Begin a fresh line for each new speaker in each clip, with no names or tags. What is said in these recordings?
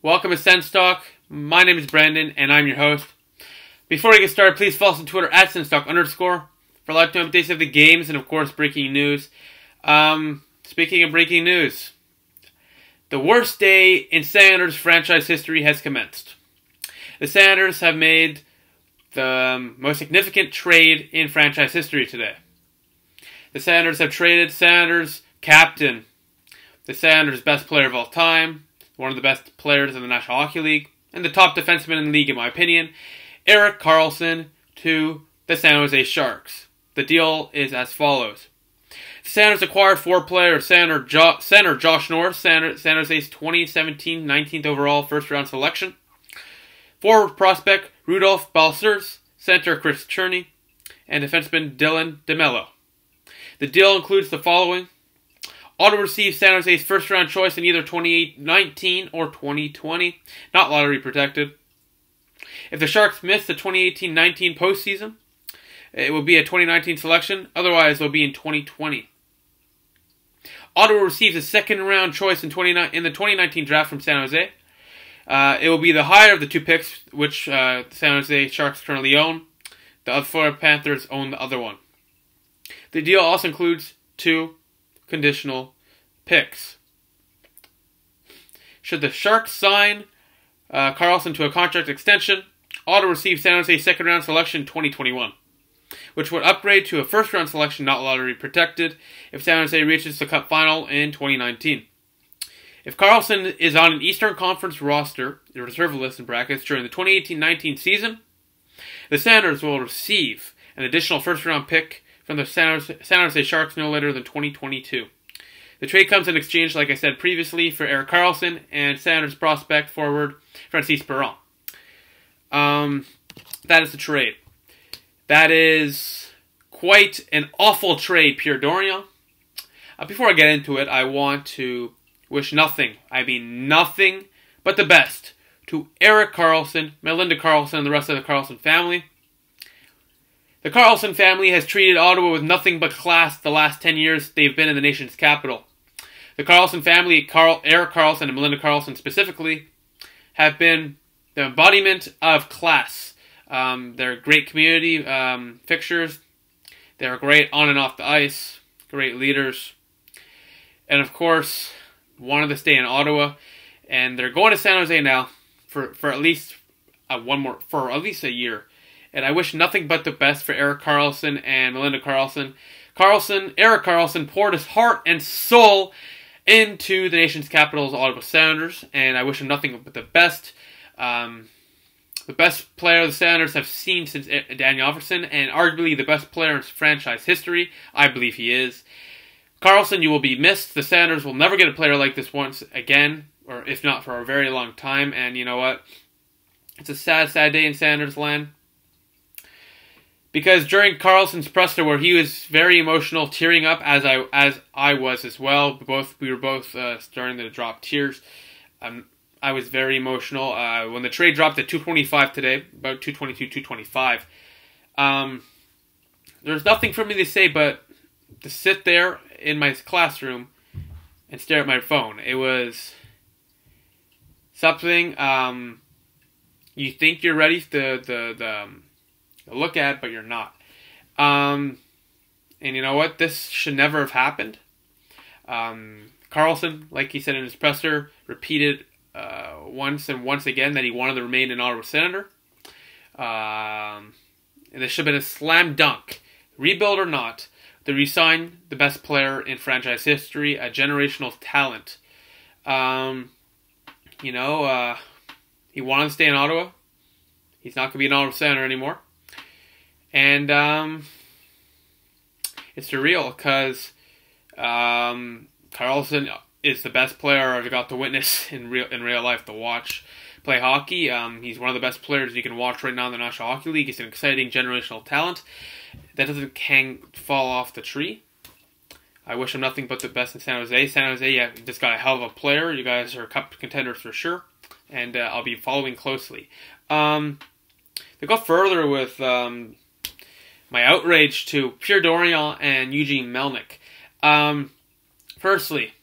Welcome to SENS Talk. My name is Brandon, and I'm your host. Before we get started, please follow us on Twitter at SENSTalk_ for live-time updates of the games and, of course, breaking news. Speaking of breaking news, the worst day in Senators franchise history has commenced. The Senators have made the most significant trade in franchise history today. The Senators have traded Senators captain, the Senators' best player of all time, one of the best players in the National Hockey League, and the top defenseman in the league, in my opinion, Erik Karlsson, to the San Jose Sharks. The deal is as follows. The Senators acquired 4 players: center Josh Norris, San Jose's 2017 19th overall first-round selection; forward prospect Rudolph Balcers, center Chris Cherney, and defenseman Dylan DeMello. The deal includes the following. Ottawa receives San Jose's first-round choice in either 2019 or 2020, not lottery protected. If the Sharks miss the 2018-19 postseason, it will be a 2019 selection, otherwise it will be in 2020. Ottawa receives a second-round choice in the 2019 draft from San Jose. It will be the higher of the 2 picks, which the San Jose Sharks currently own. The Florida Panthers own the other one. The deal also includes 2 conditional picks. Should the Sharks sign Karlsson to a contract extension, Ottawa receives San Jose's second-round selection in 2021, which would upgrade to a first-round selection not lottery protected if San Jose reaches the Cup final in 2019. If Karlsson is on an Eastern Conference roster, the reserve list in brackets, during the 2018-19 season, the Senators will receive an additional first-round pick from the San Jose Sharks no later than 2022. The trade comes in exchange, like I said previously, for Erik Karlsson and Senators prospect forward Francis Perron. That is the trade. That is quite an awful trade, Pierre Dorion. Before I get into it, I want to wish nothing but the best to Erik Karlsson, Melinda Karlsson, and the rest of the Karlsson family. The Karlsson family has treated Ottawa with nothing but class the last 10 years they've been in the nation's capital. The Karlsson family, Erik Karlsson and Melinda Karlsson specifically, have been the embodiment of class. They're great community fixtures. They're great on and off the ice, great leaders. And of course, wanted to stay in Ottawa. And they're going to San Jose now for at least a year. And I wish nothing but the best for Erik Karlsson and Melinda Karlsson. Erik Karlsson poured his heart and soul into the nation's capital's Ottawa Senators, and I wish him nothing but the best. The best player the Senators have seen since Daniel Alfredsson, and arguably the best player in franchise history. I believe he is. Karlsson, you will be missed. The Senators will never get a player like this once again, or if not for a very long time. And you know what? It's a sad, sad day in Senators land. Because during Karlsson's presser, where he was very emotional, tearing up, as I was as well, we were both starting to drop tears. I was very emotional when the trade dropped at 2:25 today, about 2:22, 2:25. There's nothing for me to say but to sit there in my classroom and stare at my phone. It was something you think you're ready to look at, but you're not. And you know what? This should never have happened. Karlsson, like he said in his presser, repeated once and once again that he wanted to remain an Ottawa Senator. And this should have been a slam dunk, rebuild or not, to re-sign the best player in franchise history, a generational talent. He wanted to stay in Ottawa. He's not going to be an Ottawa Senator anymore. And it's surreal because Karlsson is the best player I've got to witness in real life to watch play hockey. He's one of the best players you can watch right now in the National Hockey League. He's an exciting generational talent that doesn't fall off the tree. I wish him nothing but the best in San Jose. San Jose, yeah, you just got a hell of a player. You guys are cup contenders for sure, and I'll be following closely. To go further with my outrage to Pierre Dorion and Eugene Melnyk. Firstly,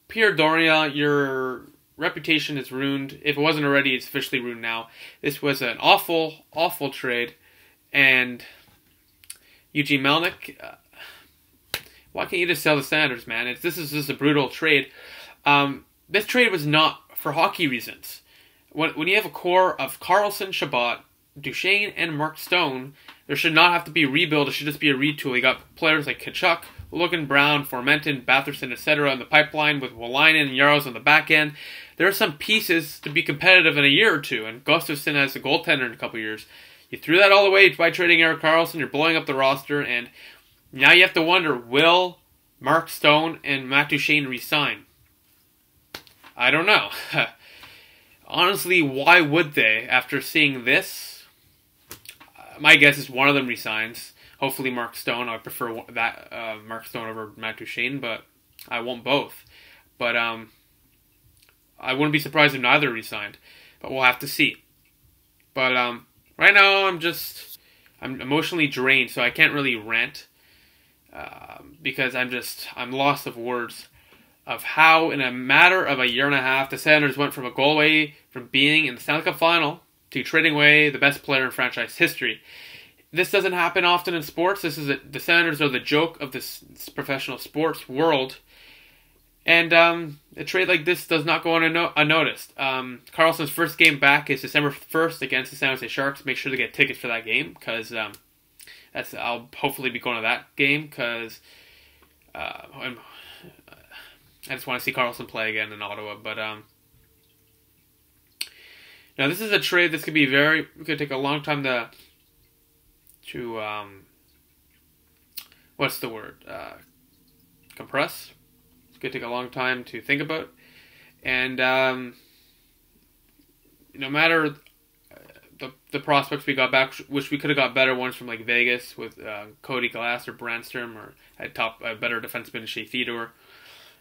Pierre Dorion, you're reputation is ruined. If it wasn't already, it's officially ruined now. This was an awful, awful trade. And Eugene Melnyk, why can't you just sell the Senators, man? This is just a brutal trade. This trade was not for hockey reasons. When you have a core of Karlsson, Chabot, Duchesne, and Mark Stone, there should not have to be a rebuild. It should just be a retool. You got players like Tkachuk, Logan Brown, Formenton, Batherson, etc. in the pipeline with Wolainen and Yaros on the back end. There are some pieces to be competitive in a year or two, and Gustafsson as a goaltender in a couple years. You threw that all away by trading Erik Karlsson. You're blowing up the roster, and now you have to wonder, will Mark Stone and Matt Duchesne resign? I don't know. Honestly, why would they? After seeing this, my guess is one of them resigns. Hopefully Mark Stone. I prefer that Mark Stone over Matt Duchesne, but I want both. But I wouldn't be surprised if neither resigned. But we'll have to see. But right now, I'm emotionally drained, so I can't really rant because I'm lost of words of how, in a matter of a year and a half, the Senators went from a goal away from being in the Stanley Cup Final to trading away the best player in franchise history. This doesn't happen often in sports. The Senators are the joke of this professional sports world. And a trade like this does not go unnoticed. Karlsson's first game back is December 1st against the San Jose Sharks. Make sure to get tickets for that game, because I'll hopefully be going to that game, because I just want to see Karlsson play again in Ottawa. But now this is a trade that's could take a long time to what's the word? Compress. It's gonna take a long time to think about, and no matter the prospects we got back, which we could have got better ones from like Vegas with Cody Glass or Brandstrom, or a better defenseman Shea Theodore.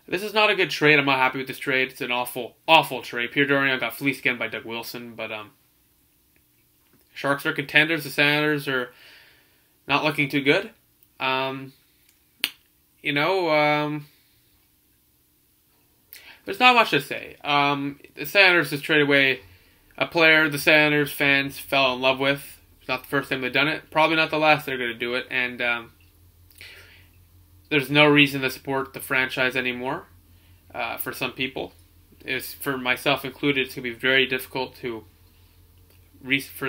This is not a good trade. I'm not happy with this trade. It's an awful, awful trade. Pierre Dorion got fleeced again by Doug Wilson, but Sharks are contenders. The Senators are not looking too good. There's not much to say. The Senators just traded away a player the Senators fans fell in love with. It's not the first time they've done it. Probably not the last they're going to do it. And there's no reason to support the franchise anymore for some people. For myself included, it's going to be very difficult for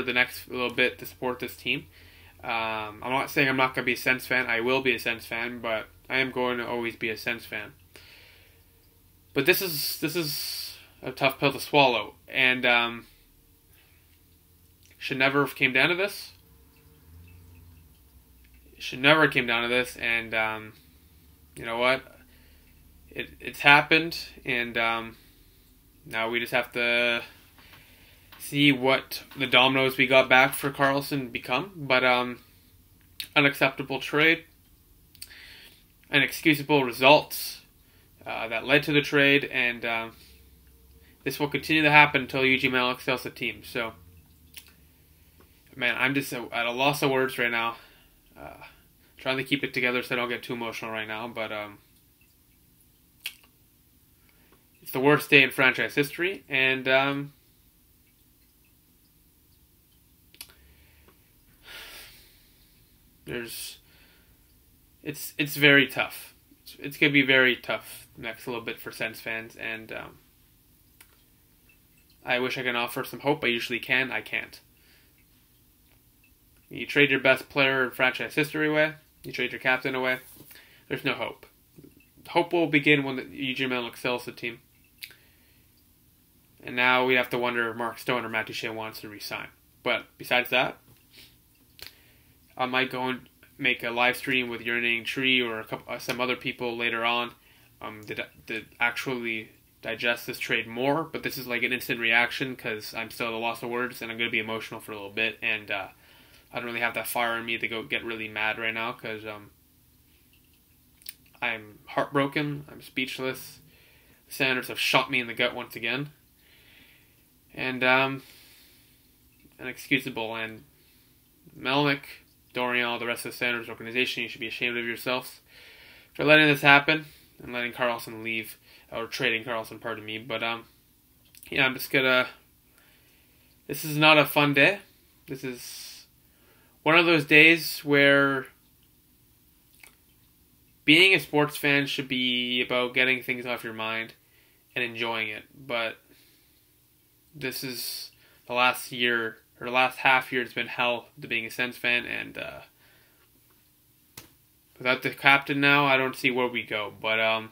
the next little bit to support this team. I'm not saying I'm not going to be a Sens fan. I will be a Sens fan, but I am going to always be a Sens fan. But this is a tough pill to swallow, and should never have came down to this. Should never have came down to this, and you know what? It's happened, and now we just have to see what the dominoes we got back for Karlsson become. But unacceptable trade, inexcusable results that led to the trade, and this will continue to happen until Eugene Melnyk sells the team. So, man, I'm just at a loss of words right now. Trying to keep it together so I don't get too emotional right now, but it's the worst day in franchise history, and it's very tough. It's going to be very tough next little bit for Sens fans, and I wish I could offer some hope. I usually can. I can't. You trade your best player in franchise history away. You trade your captain away. There's no hope. Hope will begin when Eugene Melnyk sells the team. And now we have to wonder if Mark Stone or Matt Duchesne wants to resign. But besides that, I might go and make a live stream with Urinating Tree or some other people later on that actually digest this trade more. But this is like an instant reaction because I'm still at a loss of words and I'm going to be emotional for a little bit. And I don't really have that fire in me to go get really mad right now because I'm heartbroken. I'm speechless. The Senators have shot me in the gut once again. And inexcusable. And Melnyk, Dorion, the rest of the Senators organization, you should be ashamed of yourselves for letting this happen and letting Karlsson leave, or trading Karlsson, pardon me. But yeah, I'm just gonna. This is not a fun day. This is one of those days where being a sports fan should be about getting things off your mind and enjoying it. But this is the last year, or the last half year, it's been hell to being a SENS fan, and without the captain now, I don't see where we go. But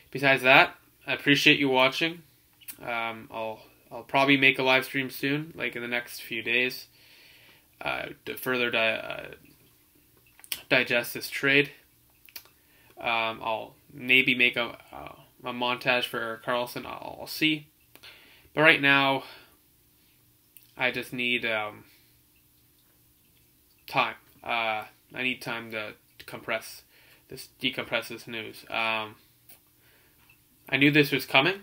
besides that, I appreciate you watching. I'll probably make a live stream soon, like in the next few days, to further digest this trade. I'll maybe make a montage for Erik Karlsson. I'll see. But right now, I just need time. I need time to decompress this news. I knew this was coming,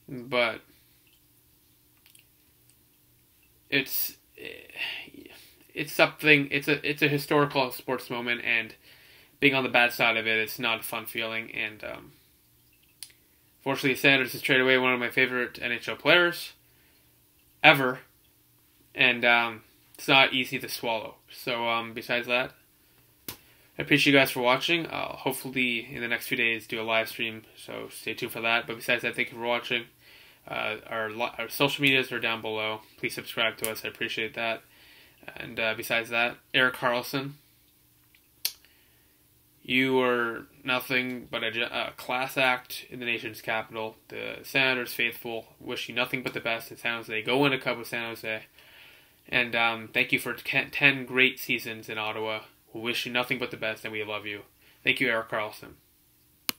but it's something. It's a historical sports moment, and being on the bad side of it, it's not a fun feeling. And fortunately, Sanders has traded away one of my favorite NHL players ever, and it's not easy to swallow. So besides that, I appreciate you guys for watching. I'll hopefully in the next few days do a live stream, so stay tuned for that. But besides that, thank you for watching. Our social medias are down below. Please subscribe to us. I appreciate that. And besides that, Erik Karlsson, you are nothing but a class act in the nation's capital. The Senators faithful wish you nothing but the best in San Jose. Go win a cup with San Jose. And thank you for 10 great seasons in Ottawa. We wish you nothing but the best, and we love you. Thank you, Erik Karlsson.